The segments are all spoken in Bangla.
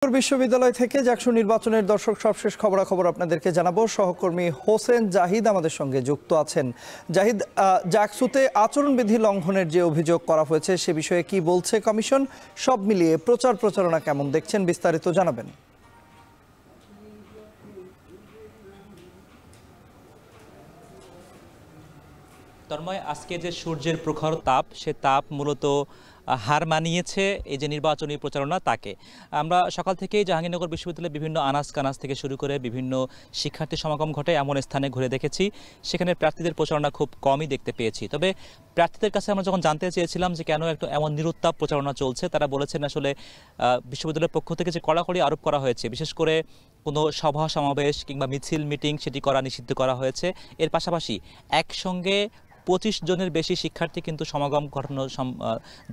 বিশ্ববিদ্যালয় থেকে জাকসু নির্বাচনের দর্শক সবশেষ খবরাখবর আপনাদেরকে জানাবো। সহকর্মী হোসেন জাহিদ আমাদের সঙ্গে যুক্ত আছেন। জাহিদ, জাকসুতে আচরণবিধি লঙ্ঘনের যে অভিযোগ করা হয়েছে সে বিষয়ে কি বলছে কমিশন? সব মিলিয়ে প্রচারণা কেমন দেখছেন, বিস্তারিত জানাবেন। তন্ময়, আজকে যে সূর্যের প্রখর তাপ, সে তাপ মূলত হার মানিয়েছে এই যে নির্বাচনী প্রচারণা তাকে। আমরা সকাল থেকেই জাহাঙ্গীরনগর বিশ্ববিদ্যালয়ের বিভিন্ন আনাজ কানাজ থেকে শুরু করে বিভিন্ন শিক্ষার্থী সমাগম ঘটে এমন স্থানে ঘুরে দেখেছি, সেখানে প্রার্থীদের প্রচারণা খুব কমই দেখতে পেয়েছি। তবে প্রার্থীদের কাছে আমরা যখন জানতে চেয়েছিলাম যে কেন একটু এমন নিরুত্তাপ প্রচারণা চলছে, তারা বলেছেন আসলে বিশ্ববিদ্যালয়ের পক্ষ থেকে যে কড়াকড়ি আরোপ করা হয়েছে, বিশেষ করে কোনো সভা সমাবেশ কিংবা মিছিল মিটিং সেটি করা নিষিদ্ধ করা হয়েছে। এর পাশাপাশি একসঙ্গে 25 জনের বেশি শিক্ষার্থী কিন্তু সমাগম ঘটানো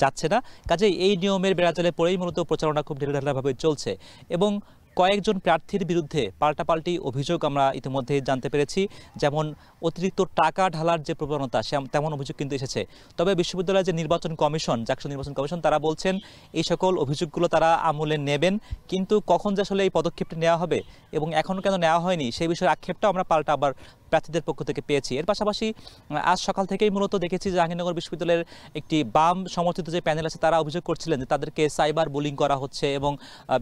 যাচ্ছে না। কাজেই এই নিয়মের বেড়াজালে পড়েই মূলত প্রচারণা খুব ঢিলেঢালাভাবে চলছে এবং কয়েকজন প্রার্থীর বিরুদ্ধে পাল্টাপাল্টি অভিযোগ আমরা ইতিমধ্যে জানতে পেরেছি। যেমন অতিরিক্ত টাকা ঢালার যে প্রবণতা, তেমন অভিযোগ কিন্তু এসেছে। তবে বিশ্ববিদ্যালয়ের যে নির্বাচন কমিশন, জাকসু নির্বাচন কমিশন, তারা বলছেন এই সকল অভিযোগগুলো তারা আমলে নেবেন, কিন্তু কখন যে আসলে এই পদক্ষেপটি নেওয়া হবে এবং এখনও কেন নেওয়া হয়নি সেই বিষয়ে আক্ষেপটা আমরা পাল্টা আবার প্রার্থীদের পক্ষ থেকে পেয়েছি। এর পাশাপাশি আজ সকাল থেকেই মূলত দেখেছি জাহাঙ্গীরনগর বিশ্ববিদ্যালয়ের একটি বাম সমর্থিত যে প্যানেল আছে তারা অভিযোগ করছিলেন যে তাদেরকে সাইবার বুলিং করা হচ্ছে এবং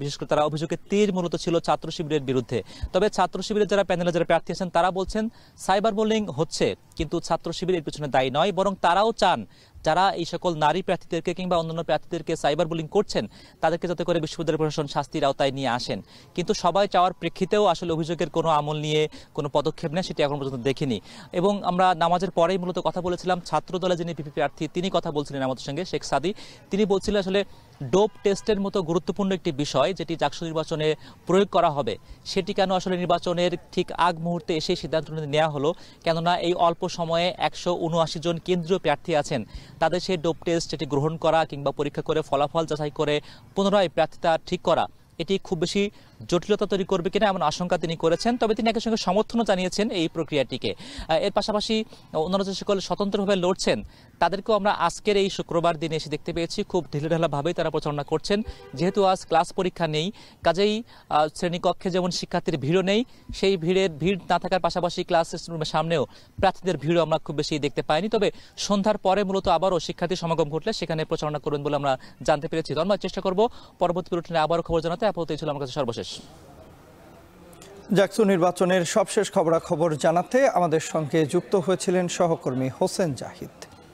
বিশেষ করে তারা অভিযোগের তীর মূলত ছিল ছাত্র শিবিরের বিরুদ্ধে। তবে ছাত্র শিবিরের যারা প্যানেলে যারা প্রার্থী আছেন তারা বলছেন সাইবার বুলিং হচ্ছে, কিন্তু ছাত্র শিবির এর পিছনে দায়ী নয়, বরং তারাও চান যারা এই সকল নারী প্রার্থীদেরকে কিংবা অন্যান্য প্রার্থীদেরকে সাইবার বুলিং করছেন তাদেরকে যাতে করে বিশ্ববিদ্যালয় প্রশাসন শাস্তির আওতায় নিয়ে আসেন। কিন্তু সবাই চাওয়ার প্রেক্ষিতেও আসলে অভিযোগের কোনো আমল নিয়ে কোনো পদক্ষেপ নেই, সেটি এখন পর্যন্ত দেখিনি। এবং আমরা নামাজের পরেই মূলত কথা বলেছিলাম ছাত্র দলে যিনি পিপি প্রার্থী, তিনি কথা বলছিলেন আমাদের সঙ্গে, শেখ সাদি। তিনি বলছিলেন আসলে ডোপ টেস্টের মতো গুরুত্বপূর্ণ একটি বিষয় যেটি জাকসু নির্বাচনে প্রয়োগ করা হবে, সেটি কেন আসলে নির্বাচনের ঠিক আগ মুহূর্তে এসে সিদ্ধান্ত নেওয়া হলো? কেননা এই অল্প সময়ে 179 জন কেন্দ্রীয় প্রার্থী আছেন, তাদের সেই ডোপ টেস্ট এটি গ্রহণ করা কিংবা পরীক্ষা করে ফলাফল যাচাই করে পুনরায় প্রার্থিতা ঠিক করা, এটি খুব বেশি জটিলতা তৈরি করবে কিনা এমন আশঙ্কা তিনি করেছেন। তবে তিনি একই সঙ্গে সমর্থনও জানিয়েছেন এই প্রক্রিয়াটিকে। এর পাশাপাশি অন্যান্য যে সকল স্বতন্ত্রভাবে লড়ছেন তাদেরকেও আমরা আজকের এই শুক্রবার দিনে এসে দেখতে পেয়েছি, খুব ঢিলেঢালাভাবেই তারা প্রচারণা করছেন। যেহেতু আজ ক্লাস পরীক্ষা নেই, কাজেই শ্রেণীকক্ষে যেমন শিক্ষার্থীর ভিড়ও নেই, সেই ভিড় না থাকার পাশাপাশি ক্লাস রুমের সামনেও প্রার্থীদের ভিড়ও আমরা খুব বেশি দেখতে পাইনি। তবে সন্ধ্যার পরে মূলত আবারও শিক্ষার্থী সমাগম ঘটলে সেখানে প্রচারণা করবেন বলে আমরা জানতে পেরেছি। তো আমরা চেষ্টা করব পরবর্তী বুলেটিনে আবারও খবর জানাতে। আপাতত এই ছিল আমার কাছে সর্বশেষ। জাকসু নির্বাচনের সবশেষ খবরাখবর জানাতে আমাদের সঙ্গে যুক্ত হয়েছিলেন সহকর্মী হোসেন জাহিদ।